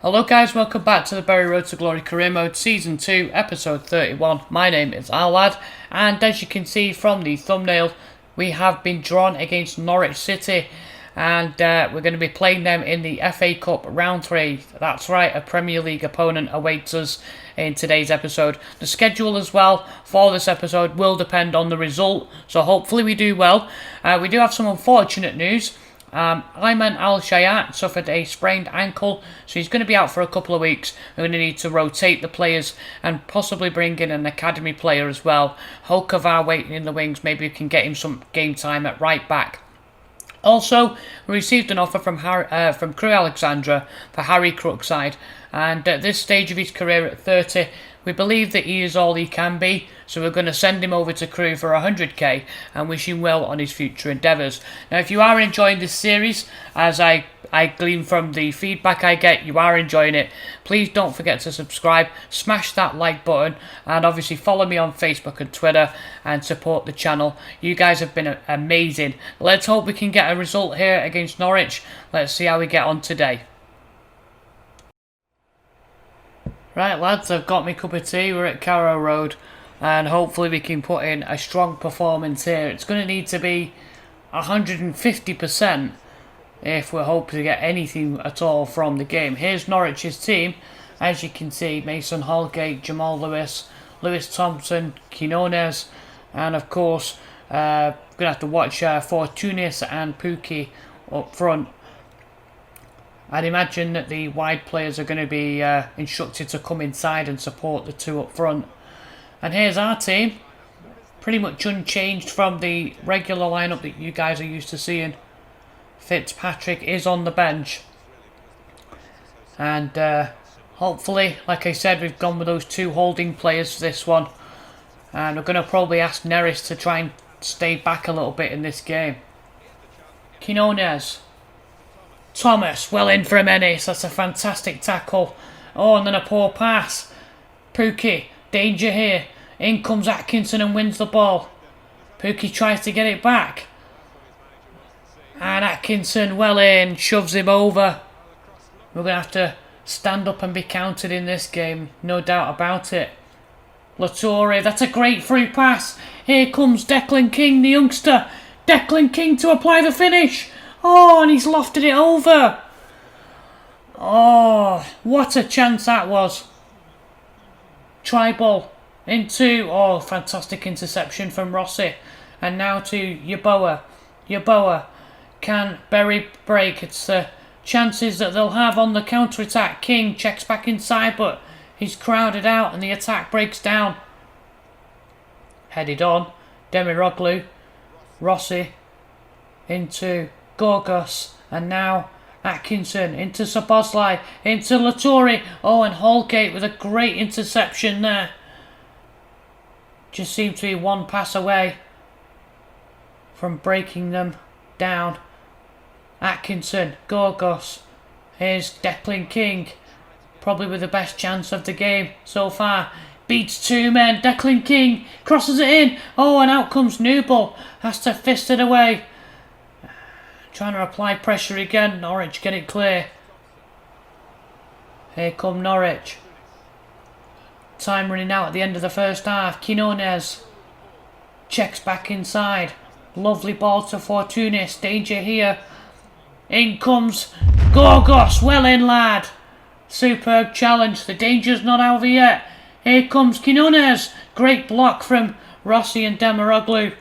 Hello guys, welcome back to the Carrow Road to Glory Career Mode Season 2, Episode 31. My name is Alad, and as you can see from the thumbnail, we have been drawn against Norwich City, and we're going to be playing them in the FA Cup Round 3. That's right, a Premier League opponent awaits us in today's episode. The schedule as well for this episode will depend on the result, so hopefully we do well. We do have some unfortunate news. Ayman Al-Shayat suffered a sprained ankle, so he's going to be out for a couple of weeks. We're going to need to rotate the players and possibly bring in an academy player as well. Hokavar waiting in the wings, maybe we can get him some game time at right back. Also, we received an offer from Crewe Alexandra for Harry Crookside, and at this stage of his career at 30, we believe that he is all he can be, so we're going to send him over to Crewe for 100k and wish him well on his future endeavours. Now, if you are enjoying this series, as I glean from the feedback I get, you are enjoying it, please don't forget to subscribe, smash that like button, and obviously follow me on Facebook and Twitter and support the channel. You guys have been amazing. Let's hope we can get a result here against Norwich. Let's see how we get on today. Right lads, I've got my cup of tea. We're at Carrow Road, and hopefully we can put in a strong performance here. It's going to need to be 150% if we're hoping to get anything at all from the game. Here's Norwich's team. As you can see, Mason Holgate, Jamal Lewis, Lewis Thompson, Quinones, and of course going to have to watch for Tunis and Pukki up front. I'd imagine that the wide players are going to be instructed to come inside and support the two up front. And here's our team, pretty much unchanged from the regular lineup that you guys are used to seeing. Fitzpatrick is on the bench, and hopefully, like I said, we've gone with those two holding players for this one, and we're going to probably ask Neris to try and stay back a little bit in this game. Quinones, Thomas, well in for a menace. That's a fantastic tackle. Oh, and then a poor pass. Pukki, danger here. In comes Atkinson and wins the ball. Pukki tries to get it back, and Atkinson, well in, shoves him over. We're going to have to stand up and be counted in this game, no doubt about it. Latore, that's a great through pass. Here comes Declan King, the youngster. Declan King to apply the finish. Oh, and he's lofted it over. Oh, what a chance that was. Try ball into, oh, fantastic interception from Rossi. And now to Yeboah. Yeboah, can Berry break? It's the chances that they'll have on the counter-attack. King checks back inside, but he's crowded out and the attack breaks down. Headed on, Demiroglu, Rossi into Gorgos, and now Atkinson into Szoboszlai, into Latore. Oh, and Holgate with a great interception there. Just seemed to be one pass away from breaking them down. Atkinson, Gorgos. Here's Declan King, probably with the best chance of the game so far. Beats two men. Declan King crosses it in. Oh, and out comes Newble. Has to fist it away. Trying to apply pressure again. Norwich get it clear. Here come Norwich. Time running out at the end of the first half. Quinones checks back inside. Lovely ball to Fortunis. Danger here. In comes Gorgos. Well in, lad. Superb challenge. The danger's not over yet. Here comes Quinones. Great block from Rossi and Demiroglu.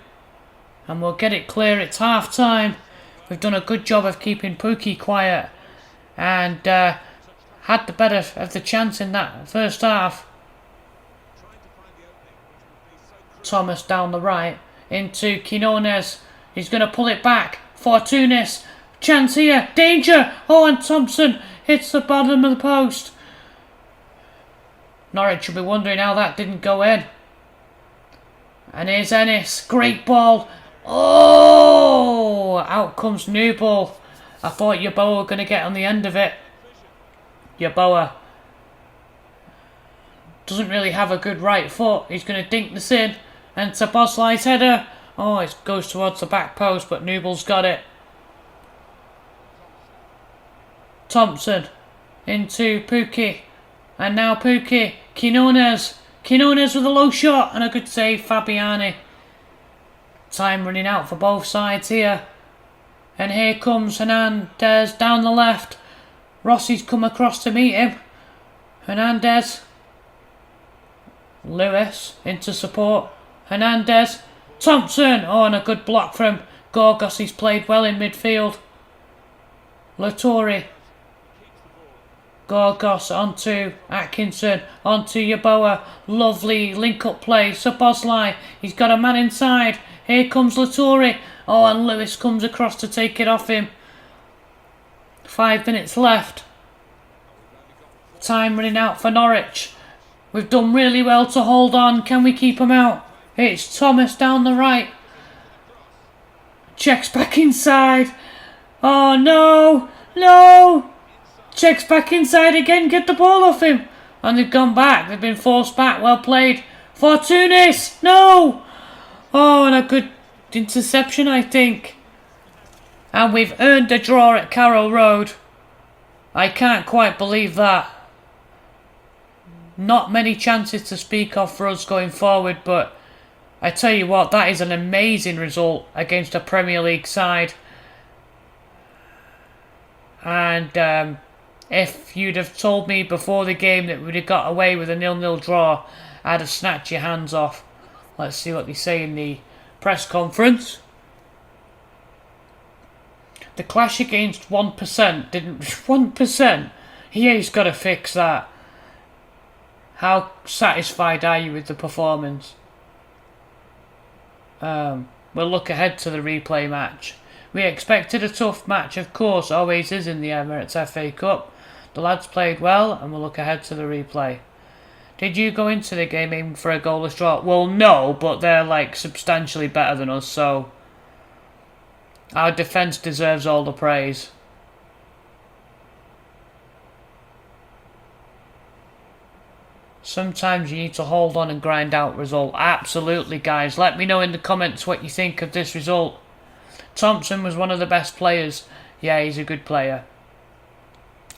And we'll get it clear. It's half time. We've done a good job of keeping Pukki quiet, and had the better of the chance in that first half. Thomas down the right into Quinones. He's going to pull it back. Fortunis. Chance here. Danger. Oh, and Thompson hits the bottom of the post. Norwich will be wondering how that didn't go in. And here's Ennis. Great ball. Oh, out comes Newble. I thought Yeboah were going to get on the end of it. Yeboah doesn't really have a good right foot. He's going to dink this in. And Szoboszlai's header. Oh, it goes towards the back post, but Newble's got it. Thompson into Pukki. And now Pukki. Quinones. Quinones with a low shot and a good save, Fabiani. Time running out for both sides here. And here comes Hernandez down the left. Rossi's come across to meet him. Hernandez. Lewis into support. Hernandez. Thompson. Oh, and a good block from Gorgos. He's played well in midfield. Latori. Gorgos onto Atkinson. Onto Yeboah. Lovely link-up play. Szoboszlai. He's got a man inside. Here comes Latori. Oh, and Lewis comes across to take it off him. 5 minutes left. Time running out for Norwich. We've done really well to hold on. Can we keep them out? It's Thomas down the right. Checks back inside. Oh, no. No. Checks back inside again. Get the ball off him. And they've gone back. They've been forced back. Well played. Fortounis. No. Oh, and a good interception, I think. And we've earned a draw at Carrow Road. I can't quite believe that. Not many chances to speak of for us going forward, but I tell you what, that is an amazing result against a Premier League side. And if you'd have told me before the game that we'd have got away with a 0-0 draw, I'd have snatched your hands off. Let's see what they say in the press conference. The clash against 1% didn't... 1%? EA's got to fix that. How satisfied are you with the performance? We'll look ahead to the replay match. We expected a tough match, of course, always is in the Emirates FA Cup. The lads played well, and we'll look ahead to the replay. Did you go into the game aiming for a goalless draw? Well, no, but they're like substantially better than us, so our defence deserves all the praise. Sometimes you need to hold on and grind out result. Absolutely, guys. Let me know in the comments what you think of this result. Thompson was one of the best players. Yeah, he's a good player.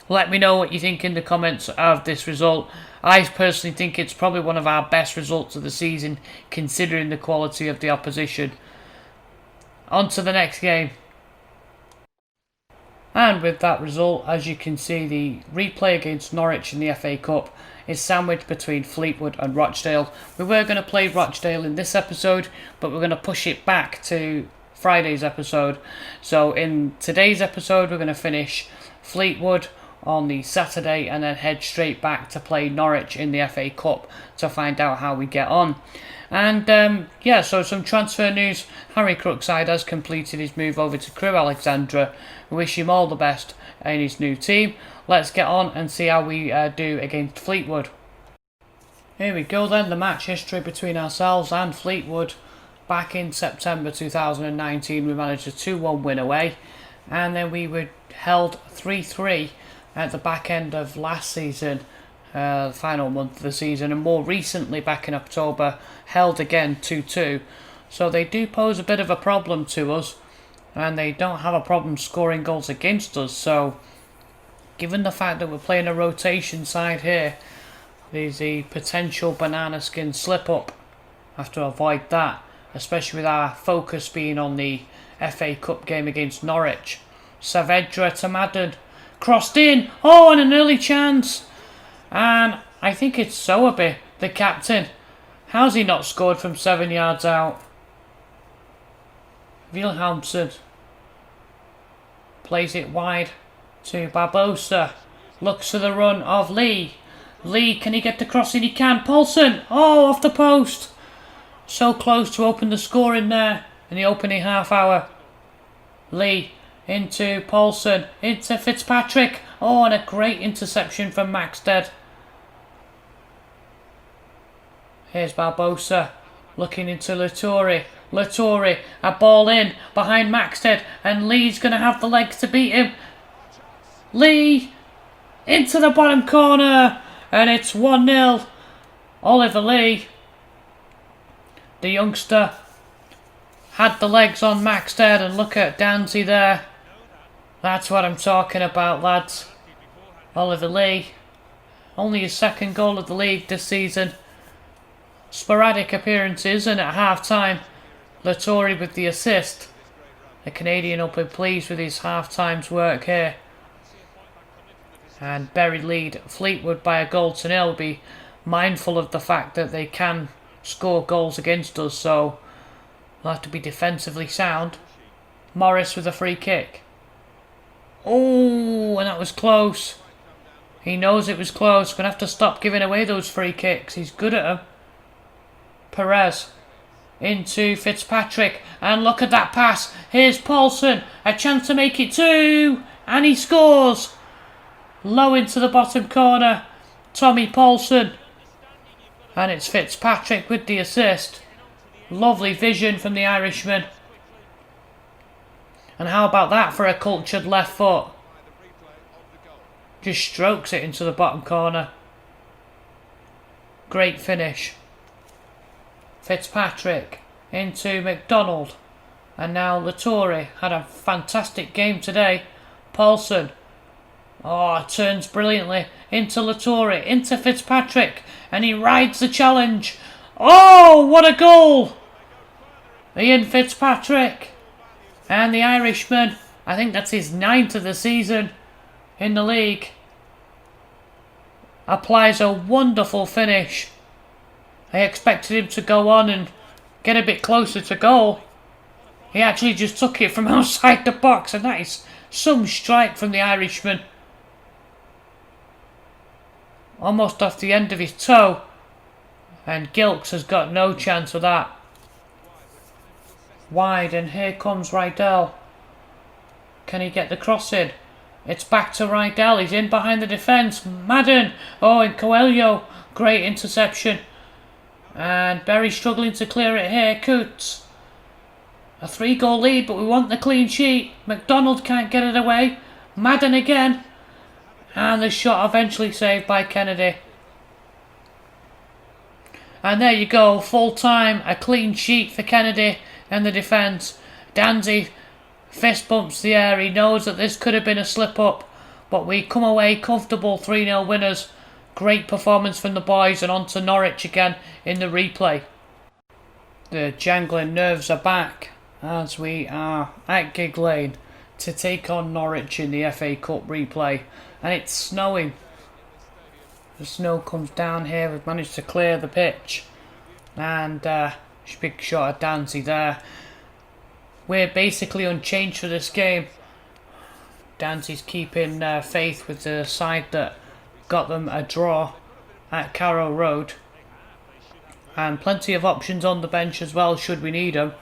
Let me know what you think in the comments of this result. I personally think it's probably one of our best results of the season, considering the quality of the opposition. On to the next game. And with that result, as you can see, the replay against Norwich in the FA Cup is sandwiched between Fleetwood and Rochdale. We were going to play Rochdale in this episode, but we're going to push it back to Friday's episode. So in today's episode, we're going to finish Fleetwood on the Saturday and then head straight back to play Norwich in the FA Cup to find out how we get on. And yeah, so some transfer news. Harry Crookside has completed his move over to Crewe Alexandra. We wish him all the best in his new team. Let's get on and see how we do against Fleetwood. Here we go then, the match history between ourselves and Fleetwood. Back in September 2019 we managed a 2-1 win away, and then we were held 3-3 at the back end of last season, the final month of the season, and more recently back in October held again 2-2. So they do pose a bit of a problem to us, and they don't have a problem scoring goals against us. So given the fact that we're playing a rotation side here, there's a potential banana skin slip up. Have to avoid that, especially with our focus being on the FA Cup game against Norwich. Saavedra to Madden, crossed in, oh, and an early chance. And I think it's Sowerby, the captain. How's he not scored from 7 yards out? Wilhelmsen plays it wide to Barbosa. Looks for the run of Lee. Lee, can he get the cross in? He can. Paulson, oh, off the post. So close to open the score in there in the opening half hour. Lee into Paulson, into Fitzpatrick. Oh, and a great interception from Maxted. Here's Barbosa looking into Latori. Latori, a ball in behind Maxted, and Lee's going to have the legs to beat him. Lee into the bottom corner, and it's 1-0. Oliver Lee, the youngster, had the legs on Maxted, and look at Danzy there. That's what I'm talking about, lads. Oliver Lee, only his second goal of the league this season. Sporadic appearances, and at half-time, Latore with the assist. The Canadian will be pleased with his half-time's work here. And Bury lead Fleetwood by 1-0. Be mindful of the fact that they can score goals against us, so we'll have to be defensively sound. Morris with a free kick. Oh, and that was close. He knows it was close. Going to have to stop giving away those free kicks. He's good at them. Perez into Fitzpatrick, and look at that pass. Here's Paulson, a chance to make it 2, and he scores. Low into the bottom corner, Tommy Paulson, and it's Fitzpatrick with the assist. Lovely vision from the Irishman. And how about that for a cultured left foot? Just strokes it into the bottom corner. Great finish. Fitzpatrick into McDonald, and now Latore had a fantastic game today. Paulson, turns brilliantly into Latore, into Fitzpatrick, and he rides the challenge. Oh, what a goal! Ian Fitzpatrick, and the Irishman, I think that's his 9th of the season in the league, applies a wonderful finish. I expected him to go on and get a bit closer to goal. He actually just took it from outside the box, and that is some strike from the Irishman. Almost off the end of his toe, and Gilks has got no chance of that. Wide, and here comes Rydell. Can he get the cross in? It's back to Rydell. He's in behind the defence. Madden. Oh, and Coelho. Great interception. And Bury struggling to clear it here. Coots. A 3-goal lead, but we want the clean sheet. McDonald can't get it away. Madden again. And the shot eventually saved by Kennedy. And there you go. Full time. A clean sheet for Kennedy and the defence. Danzy fist bumps the air. He knows that this could have been a slip up, but we come away comfortable 3-0 winners. Great performance from the boys, and on to Norwich again in the replay. The jangling nerves are back as we are at Gig Lane to take on Norwich in the FA Cup replay, and it's snowing. The snow comes down here. We've managed to clear the pitch, and big shot of Dancy there. We're basically unchanged for this game. Dancy's keeping faith with the side that got them a draw at Carrow Road, and plenty of options on the bench as well should we need them.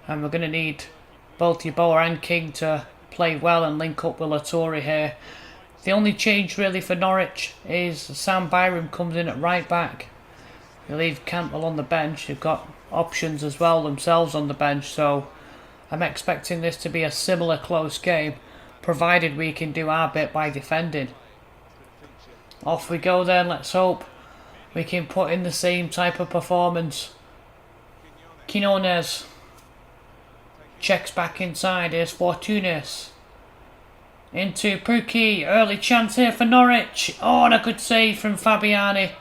And we're going to need both Yeboah and King to play well and link up with Latore here. The only change really for Norwich is Sam Byram comes in at right back. They leave Campbell on the bench. They've got options as well themselves on the bench, so I'm expecting this to be a similar close game, provided we can do our bit by defending. Off we go then. Let's hope we can put in the same type of performance. Quinones checks back inside. Here's Fortunis into Pukki. Early chance here for Norwich. Oh, and a good save from Fabiani.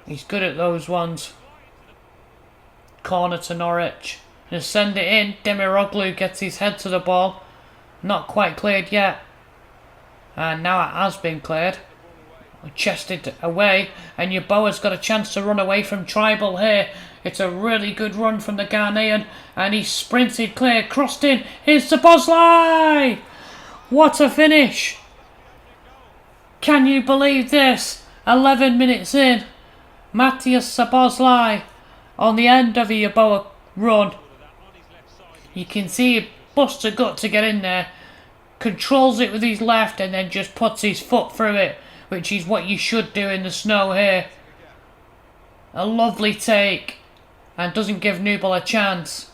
He's good at those ones. Corner to Norwich. Just send it in. Demiroglu gets his head to the ball. Not quite cleared yet. And now it has been cleared. Chested away. And Yeboah's got a chance to run away from Tribal here. It's a really good run from the Ghanaian. And he sprinted clear. Crossed in. Here's Szoboszlai. What a finish. Can you believe this? 11 minutes in. Matthias Szoboszlai on the end of a Yeboah run. You can see he busts a gut to get in there. Controls it with his left and then just puts his foot through it, which is what you should do in the snow here. A lovely take, and doesn't give Newell a chance.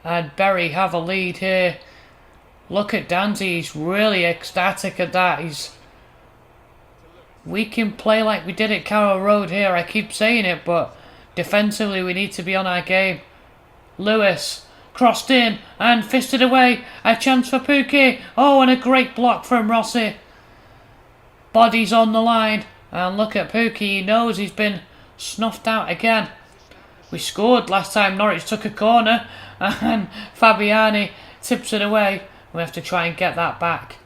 And Bury have a lead here. Look at Danzy, he's really ecstatic at that. We can play like we did at Carrow Road here. I keep saying it, but defensively we need to be on our game. Lewis crossed in and fisted away. A chance for Pukki. Oh, and a great block from Rossi. Body's on the line. And look at Pukki. He knows he's been snuffed out again. We scored last time Norwich took a corner. And Fabiani tips it away. We have to try and get that back.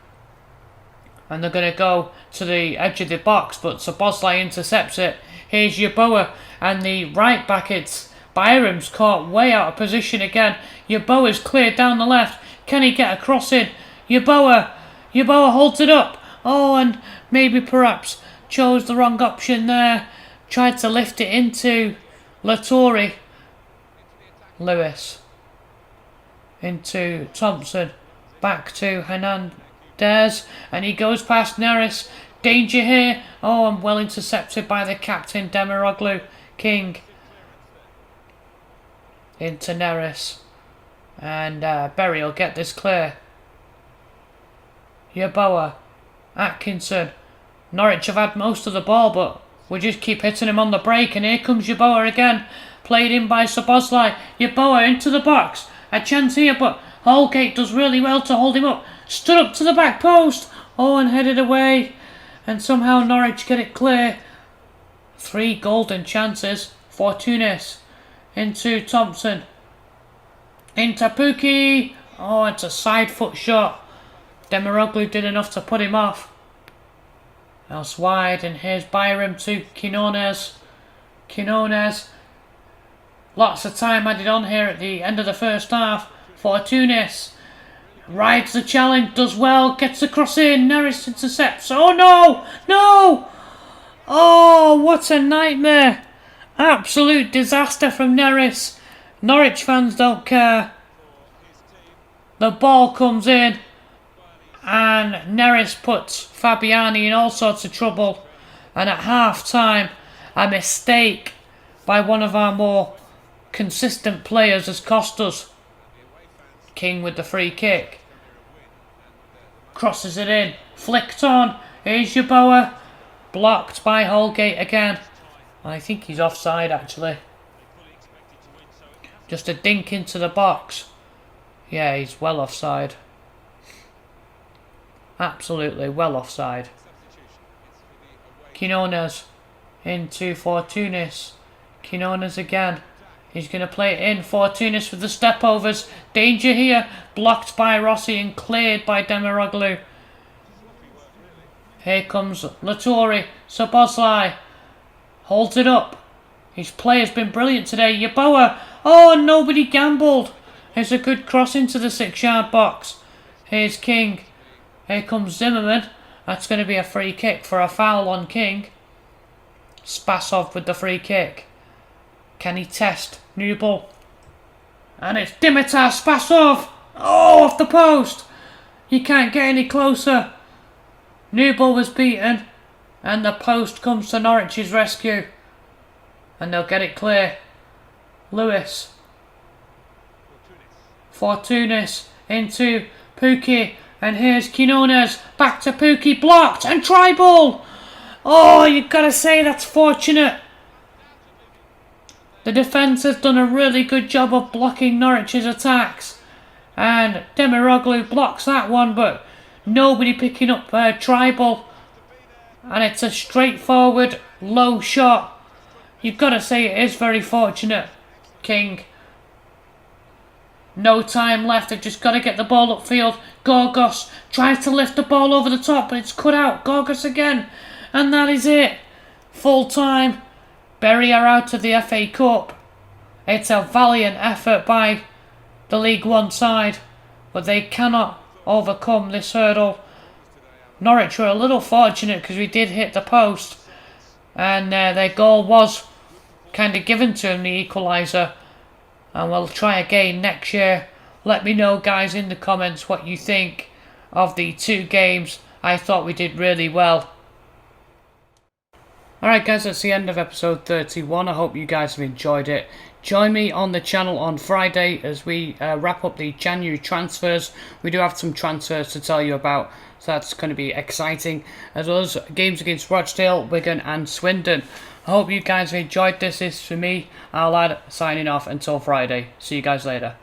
And they're going to go to the edge of the box. But Szoboszlai intercepts it. Here's Yeboah. And the right back, it's Byram's caught way out of position again. Yeboah's cleared down the left. Can he get a cross in? Yeboah holds it up. Oh, and maybe perhaps chose the wrong option there. Tried to lift it into Latori. Lewis. Into Thompson. Back to Hernandez. And he goes past Neris. Danger here. Oh, and well intercepted by the captain, Demiroglu. King. Into Neris. And Berry will get this clear. Yeboah. Atkinson. Norwich have had most of the ball, but we just keep hitting him on the break. And here comes Yeboah again. Played in by Szoboszlai. Yeboah into the box. A chance here, but Holgate does really well to hold him up. Stood up to the back post. Oh, and headed away. And somehow Norwich get it clear. 3 golden chances for Tunis. Into Thompson. Into Pukki. Oh, it's a side foot shot. Demiroglu did enough to put him off. Else wide, and here's Byram to Quinones. Quinones. Lots of time added on here at the end of the first half for Tunis. Rides the challenge, does well, gets the cross in. Neris intercepts. Oh no! No! Oh, what a nightmare! Absolute disaster from Neris. Norwich fans don't care. The ball comes in. And Neris puts Fabiani in all sorts of trouble. And at half time, a mistake by one of our more consistent players has cost us. King with the free kick. Crosses it in. Flicked on. Here's Yeboah. Blocked by Holgate again. I think he's offside actually. Just a dink into the box. Yeah, he's well offside. Absolutely well offside. Quinones into for Tunis. Quinones again. He's going to play it in for Tunis with the step overs. Danger here. Blocked by Rossi and cleared by Demiroglu. Here comes Latori. Szoboszlai holds it up. His play has been brilliant today. Yeboah. Oh, nobody gambled. Here's a good cross into the 6-yard box. Here's King. Here comes Zimmerman. That's going to be a free kick for a foul on King. Spasov with the free kick. Can he test Newball? And it's Dimitar Spasov. Oh, off the post. You can't get any closer. Newball was beaten. And the post comes to Norwich's rescue. And they'll get it clear. Lewis. For Tunis. Into Pukki. And here's Quinones. Back to Pukki. Blocked. And try ball. Oh, you've got to say that's fortunate. The defence has done a really good job of blocking Norwich's attacks. And Demiroglu blocks that one, but nobody picking up Tribal. And it's a straightforward, low shot. You've got to say it is very fortunate. King. No time left. They've just got to get the ball upfield. Gorgos tries to lift the ball over the top, but it's cut out. Gorgos again. And that is it. Full time. Bury are out of the FA Cup. It's a valiant effort by the League One side, but they cannot overcome this hurdle. Norwich were a little fortunate because we did hit the post, and their goal was kind of given to them, the equaliser. And we'll try again next year. Let me know, guys, in the comments what you think of the 2 games. I thought we did really well. Alright guys, that's the end of episode 31. I hope you guys have enjoyed it. Join me on the channel on Friday as we wrap up the January transfers. We do have some transfers to tell you about, so that's going to be exciting. As well as games against Rochdale, Wigan and Swindon. I hope you guys have enjoyed this. This is for me, Alad, signing off until Friday. See you guys later.